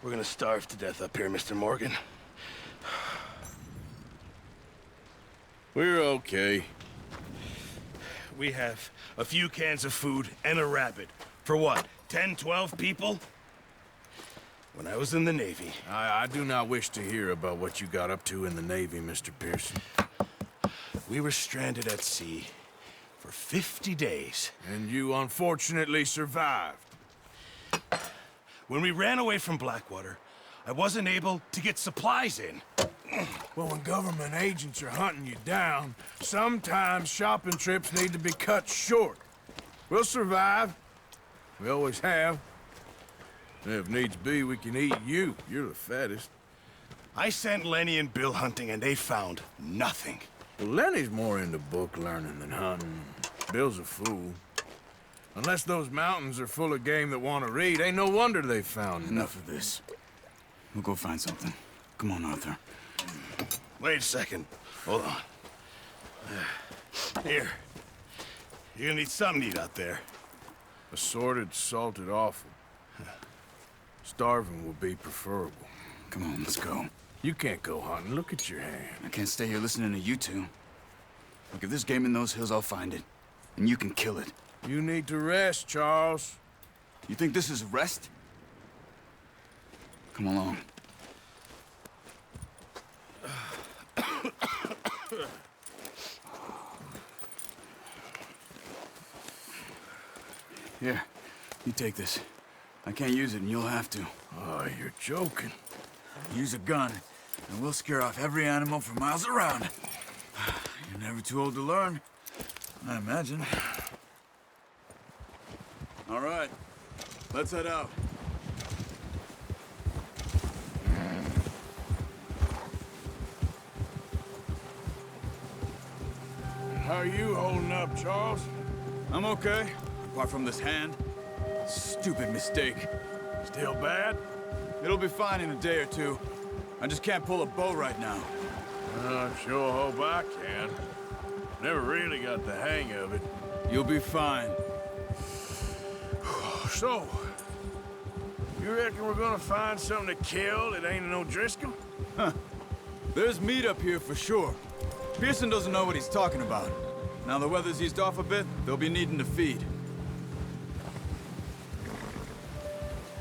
We're gonna starve to death up here, Mr. Morgan. We're okay. We have a few cans of food and a rabbit. For what, 10, 12 people? When I was in the Navy... I do not wish to hear about what you got up to in the Navy, Mr. Pearson. We were stranded at sea for 50 days. And you unfortunately survived. When we ran away from Blackwater, I wasn't able to get supplies in. Well, when government agents are hunting you down, sometimes shopping trips need to be cut short. We'll survive. We always have. And if needs be, we can eat you. You're the fattest. I sent Lenny and Bill hunting, and they found nothing. Well, Lenny's more into book learning than hunting. Bill's a fool. Unless those mountains are full of game that want to read, ain't no wonder they found Enough of this. We'll go find something. Come on, Arthur. Wait a second. Hold on. Here. You're gonna need something to eat out there. Assorted, salted offal. Starving will be preferable. Come on, let's go. You can't go hunting. Look at your hand. I can't stay here listening to you two. Look, if there's game in those hills, I'll find it. And you can kill it. You need to rest, Charles. You think this is rest? Come along. Here, you take this. I can't use it, and you'll have to. Oh, you're joking. Use a gun, and we'll scare off every animal for miles around. You're never too old to learn, I imagine. All right, let's head out. How are you holding up, Charles? I'm okay, apart from this hand. Stupid mistake. Still bad? It'll be fine in a day or two. I just can't pull a bow right now. I sure hope I can. Never really got the hang of it. You'll be fine. So, you reckon we're gonna find something to kill that ain't no Driscoll? Huh. There's meat up here for sure. Pearson doesn't know what he's talking about. Now the weather's eased off a bit, they'll be needing to feed.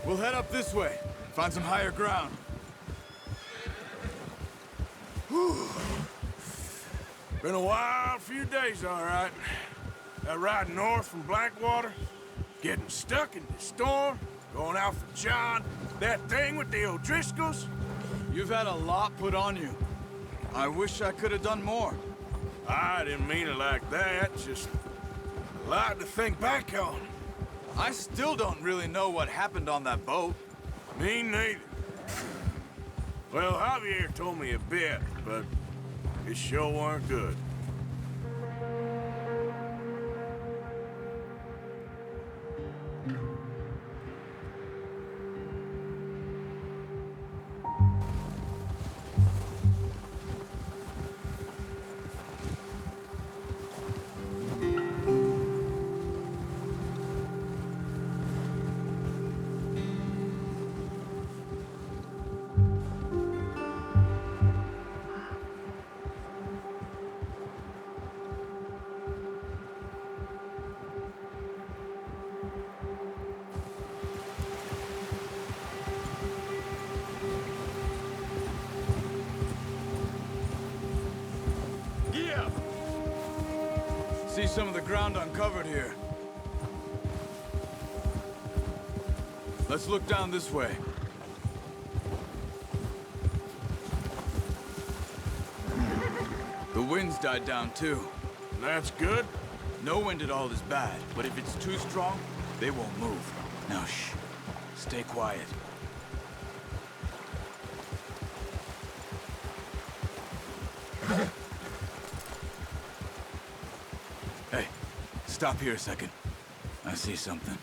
We'll head up this way, find some higher ground. Whew. Been a wild few days, all right. That ride north from Blackwater, getting stuck in the storm, going out for John, that thing with the O'Driscolls. You've had a lot put on you. I wish I could have done more. I didn't mean it like that, just a lot to think back on. I still don't really know what happened on that boat. Me neither. Well, Javier told me a bit, but it sure weren't good. See some of the ground uncovered here. Let's look down this way. The wind's died down too. That's good. No wind at all is bad, but if it's too strong, they won't move. Now shh. Stay quiet. Stop here a second. I see something.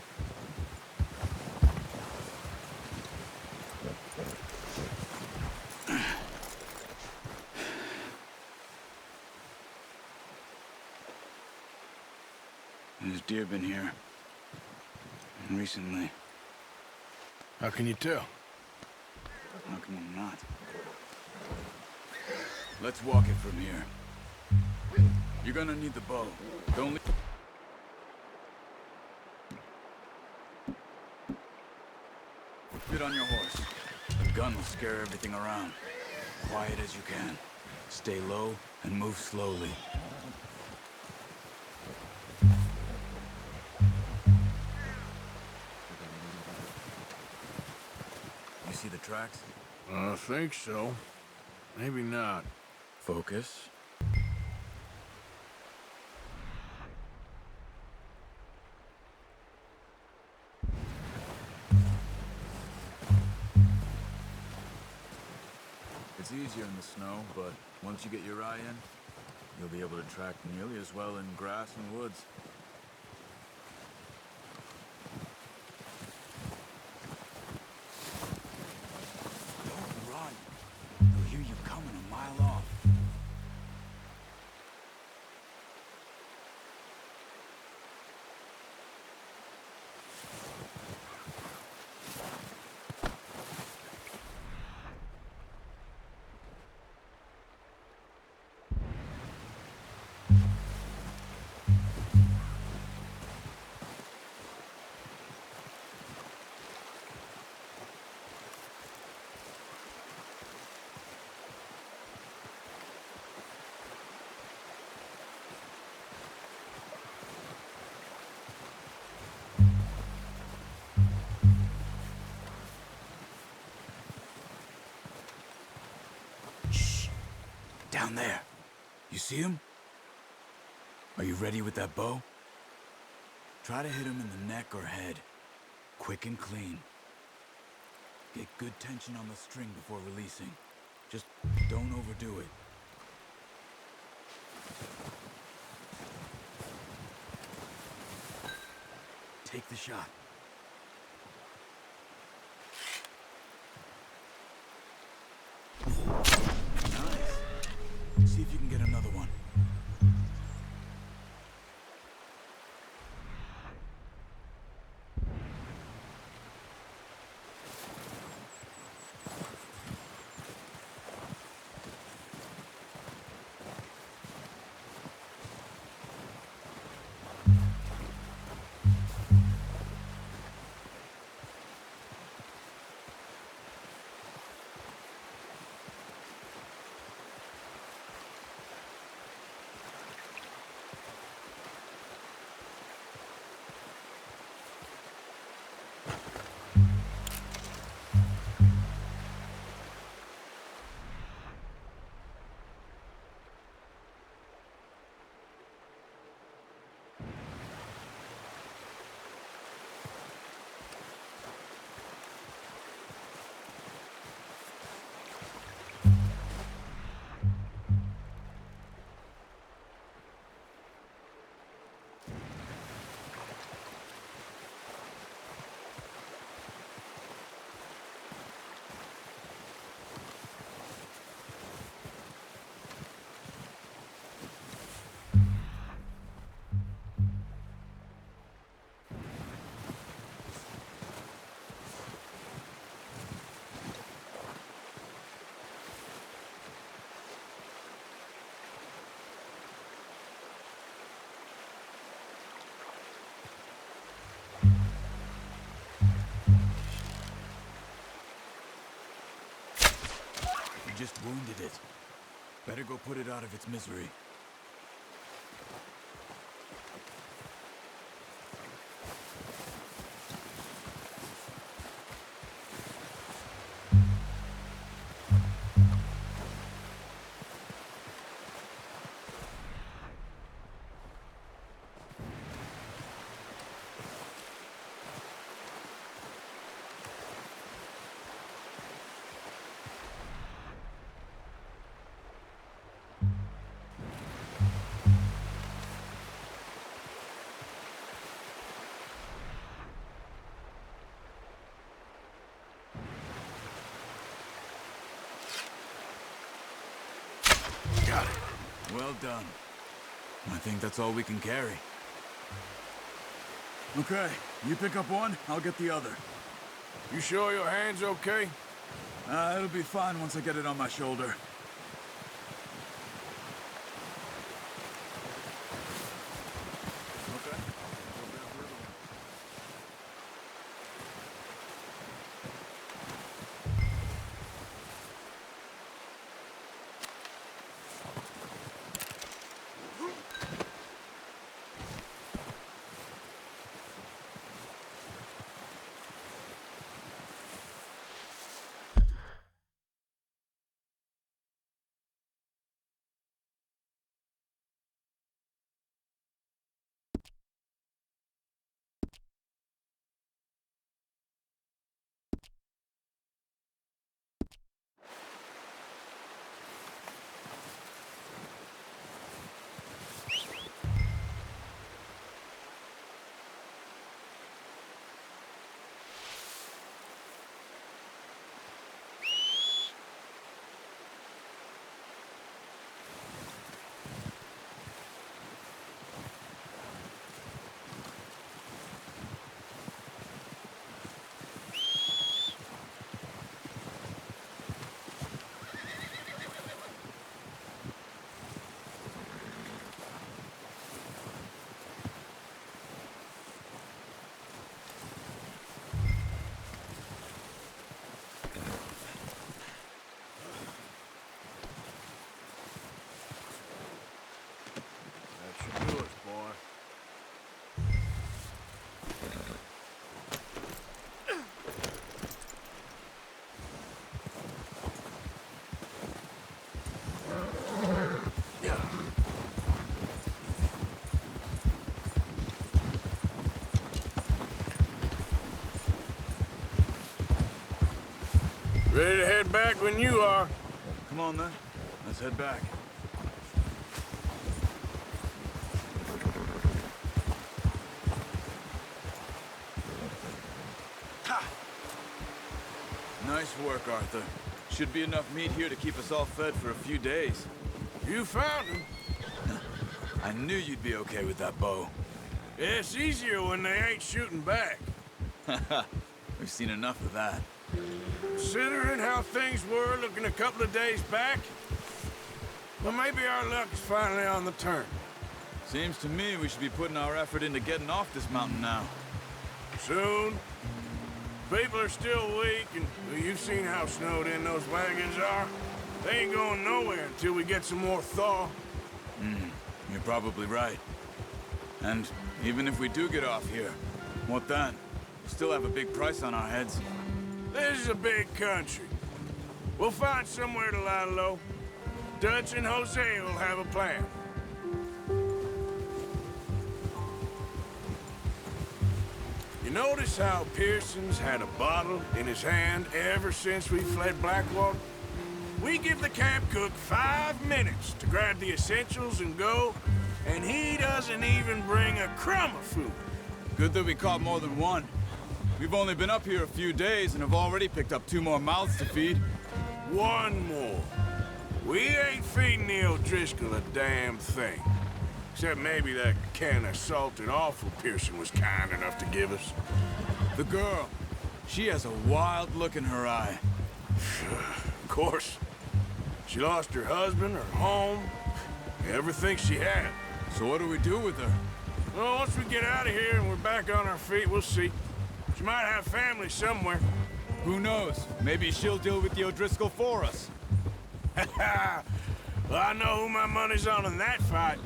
There's deer been here. Recently. How can you tell? How come I'm not? Let's walk it from here. You're gonna need the bow. Don't leave. Get on your horse. The gun will scare everything around. Quiet as you can. Stay low and move slowly. You see the tracks? I think so. Maybe not. Focus. It's easier in the snow, but once you get your eye in, you'll be able to track nearly as well in grass and woods. Don't run. They'll hear you coming a mile off. Down there. You see him? Are you ready with that bow? Try to hit him in the neck or head. Quick and clean. Get good tension on the string before releasing. Just don't overdo it. Take the shot. Nice. See if you can get another one. Just wounded it. Better go put it out of its misery. Well done. I think that's all we can carry. Okay, you pick up one, I'll get the other. You sure your hand's okay? It'll be fine once I get it on my shoulder. Okay. That should do us, boy. Ready to head back when you are. Come on then, let's head back. Nice work, Arthur. Should be enough meat here to keep us all fed for a few days. You found him. I knew you'd be okay with that bow. It's easier when they ain't shooting back. We've seen enough of that. Considering how things were looking a couple of days back, well, maybe our luck is finally on the turn. Seems to me we should be putting our effort into getting off this mountain now. Soon. People are still weak, and well, you've seen how snowed in those wagons are. They ain't going nowhere until we get some more thaw. You're probably right. And even if we do get off here, what then? We still have a big price on our heads. This is a big country. We'll find somewhere to lie low. Dutch and Jose will have a plan. You notice how Pearson's had a bottle in his hand ever since we fled Blackwater? We give the camp cook 5 minutes to grab the essentials and go, and he doesn't even bring a crumb of food. Good that we caught more than one. We've only been up here a few days and have already picked up 2 more mouths to feed. One more. We ain't feeding the O'Driscoll a damn thing. Except maybe that can of salted offal Pearson was kind enough to give us. The girl, she has a wild look in her eye. Of course. She lost her husband, her home, everything she had. So what do we do with her? Well, once we get out of here and we're back on our feet, we'll see. She might have family somewhere. Who knows? Maybe she'll deal with the O'Driscoll for us. Well, I know who my money's on in that fight.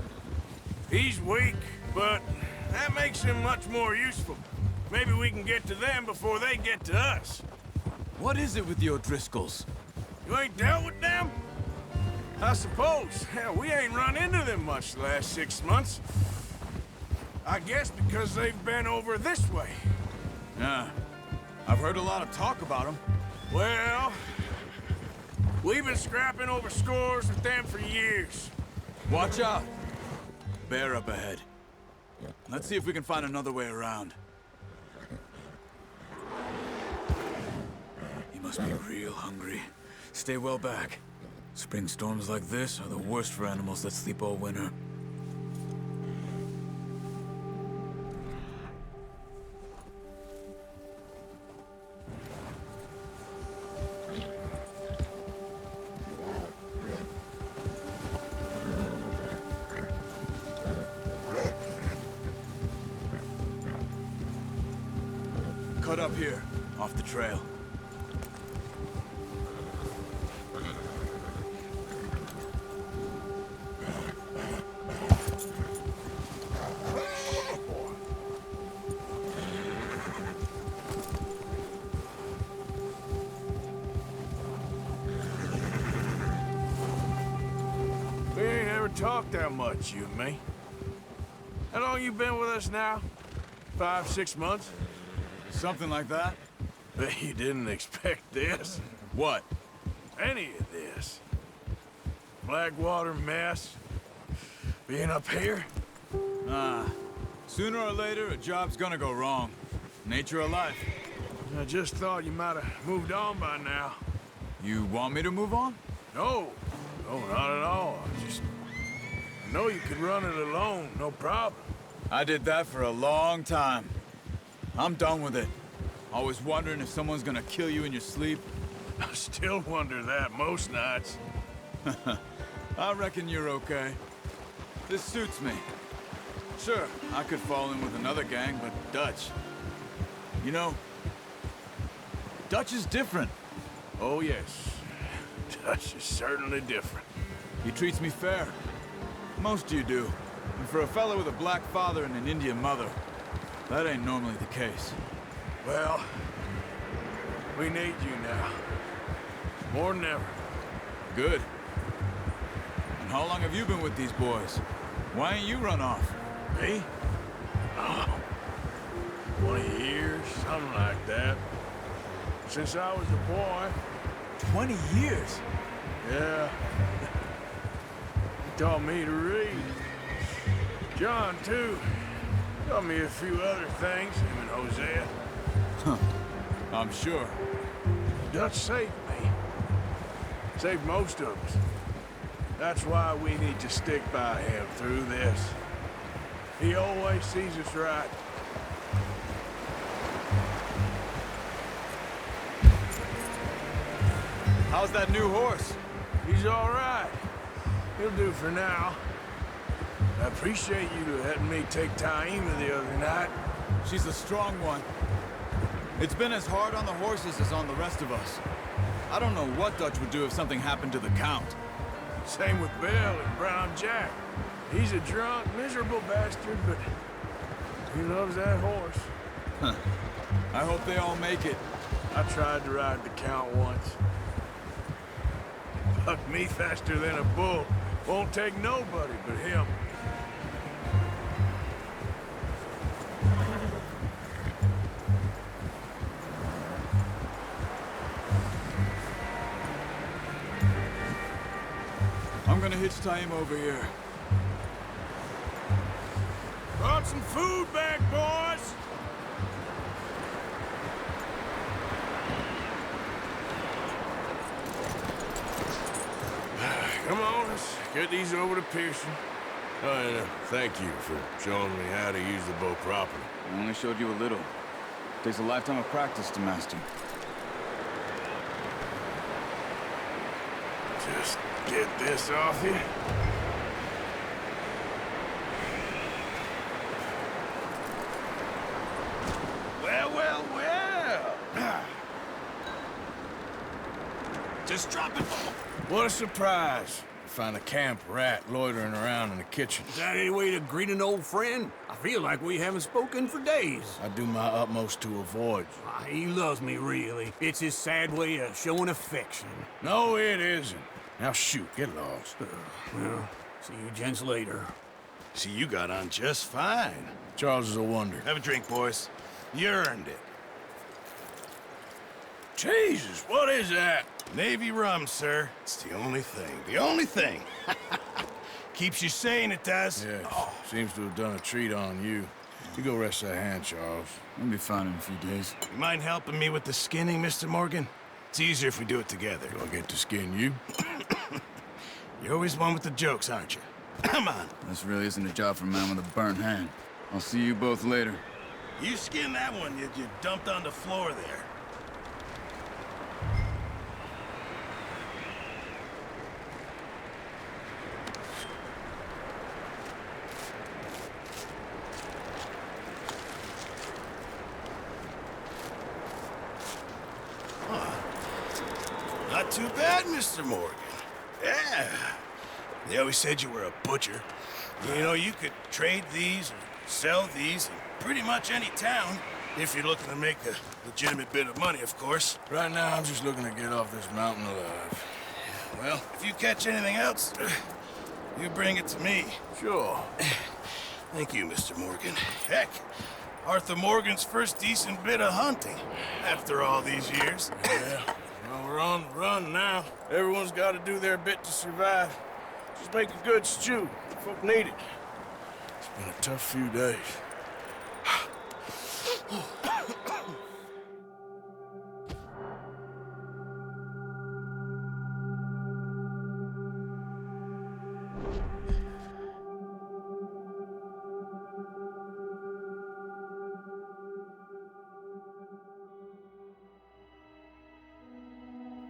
He's weak, but that makes him much more useful. Maybe we can get to them before they get to us. What is it with the O'Driscolls? You ain't dealt with them? I suppose. Hell, we ain't run into them much the last 6 months. I guess because they've been over this way. Yeah. I've heard a lot of talk about them. Well, we've been scrapping over scores with them for years. Watch out. Bear up ahead. Let's see if we can find another way around. He must be real hungry. Stay well back. Spring storms like this are the worst for animals that sleep all winter. Cut up here, off the trail. We ain't ever talked that much, you and me. How long you been with us now? 5, 6 months? Something like that? Bet you didn't expect this. What? Any of this. Blackwater mess. Being up here? Sooner or later, a job's gonna go wrong. Nature of life. I just thought you might have moved on by now. You want me to move on? No. No, not at all. I know you could run it alone, no problem. I did that for a long time. I'm done with it. Always wondering if someone's gonna kill you in your sleep. I still wonder that most nights. I reckon you're okay. This suits me. Sure, I could fall in with another gang, but Dutch. You know, Dutch is different. Oh, yes. Dutch is certainly different. He treats me fair. Most of you do. And for a fellow with a black father and an Indian mother, that ain't normally the case. Well, we need you now. More than ever. Good. And how long have you been with these boys? Why ain't you run off? Me? Oh, 20 years, something like that. Since I was a boy. 20 years? Yeah. He taught me to read. John, too. Taught me a few other things, him and Hosea. I'm sure. Dutch saved me. Saved most of us. That's why we need to stick by him through this. He always sees us right. How's that new horse? He's all right. He'll do for now. I appreciate you letting me take Taima the other night. She's a strong one. It's been as hard on the horses as on the rest of us. I don't know what Dutch would do if something happened to the Count. Same with Bill and Brown Jack. He's a drunk, miserable bastard, but he loves that horse. Huh. I hope they all make it. I tried to ride the Count once. Bucked me faster than a bull. Won't take nobody but him. I'm gonna hitch Taima over here. Brought some food back, boys! Come on, let's get these over to Pearson. Oh, and thank you for showing me how to use the bow properly. I only showed you a little. Takes a lifetime of practice to master. Just get this off you. Well, well, well. Just drop it. What a surprise. Find a camp rat loitering around in the kitchen. Is that any way to greet an old friend? I feel like we haven't spoken for days. I do my utmost to avoid you. He loves me, really. It's his sad way of showing affection. No, it isn't. Now shoot, get lost. Well, see you gents later. See, you got on just fine. Charles is a wonder. Have a drink, boys. You earned it. Jesus, what is that? Navy rum, sir. It's the only thing. The only thing. Keeps you sane, it does. Yeah, seems to have done a treat on you. You go rest that hand, Charles. I'll be fine in a few days. You mind helping me with the skinning, Mr. Morgan? It's easier if we do it together. Do I get to skin you? You're always one with the jokes, aren't you? Come on. This really isn't a job for a man with a burnt hand. I'll see you both later. You skinned that one you dumped on the floor there. Not too bad, Mr. Morgan. Yeah. They always said you were a butcher. You know, you could trade these or sell these in pretty much any town, if you're looking to make a legitimate bit of money, of course. Right now, I'm just looking to get off this mountain alive. Well, if you catch anything else, you bring it to me. Sure. Thank you, Mr. Morgan. Heck, Arthur Morgan's first decent bit of hunting after all these years. Yeah. Well, we're on the run now. Everyone's got to do their bit to survive. Just make a good stew. Folk need it. It's been a tough few days.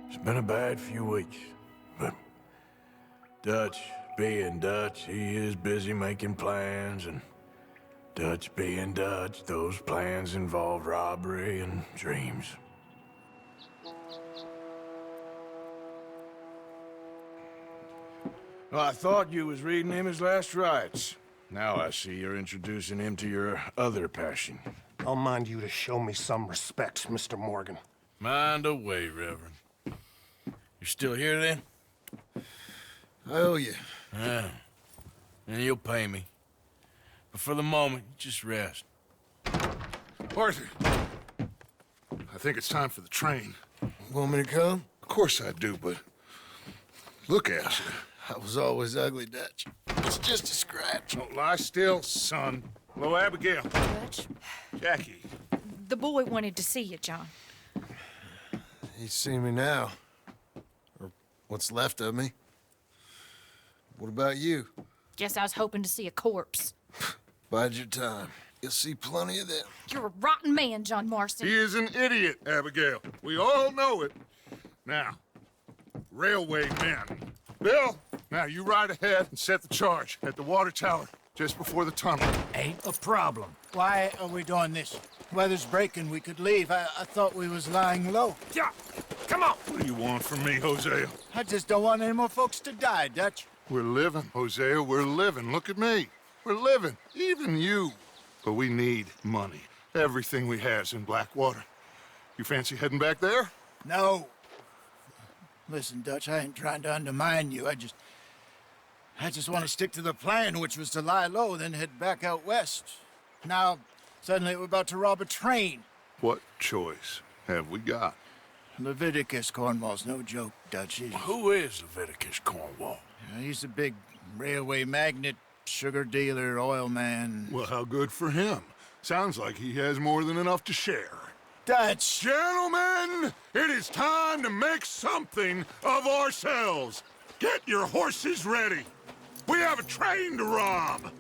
It's been a bad few weeks, but Dutch being Dutch, he is busy making plans, and Dutch being Dutch, those plans involve robbery and dreams. Well, I thought you was reading him his last rites. Now I see you're introducing him to your other passion. I'll mind you to show me some respect, Mr. Morgan. Mind away, Reverend. You still here, then? I owe you. Yeah. And you'll pay me. But for the moment, just rest. Arthur, I think it's time for the train. Want me to come? Of course I do, but look at you. I was always ugly, Dutch. It's just a scratch. Don't lie still, son. Hello, Abigail. Dutch, Jackie. the boy wanted to see you, John. He's seen me now. Or what's left of me. What about you? Guess I was hoping to see a corpse. Bide your time. You'll see plenty of them. You're a rotten man, John Marston. He is an idiot, Abigail. We all know it. Now, railway men. Bill, now you ride ahead and set the charge at the water tower just before the tunnel. Ain't a problem. Why are we doing this? Weather's breaking, we could leave. I thought we was lying low. Yeah, come on. What do you want from me, Hosea? I just don't want any more folks to die, Dutch. We're living, Hosea, we're living. Look at me. We're living, even you. But we need money. Everything we has in Blackwater. You fancy heading back there? No. Listen, Dutch, I ain't trying to undermine you. I just want to stick to the plan, which was to lie low, then head back out west. Now, suddenly we're about to rob a train. What choice have we got? Leviticus Cornwall's no joke, Dutch. Who is Leviticus Cornwall? He's a big railway magnate, sugar dealer, oil man. Well, how good for him. Sounds like he has more than enough to share. Dutch! Gentlemen, it is time to make something of ourselves. Get your horses ready. We have a train to rob.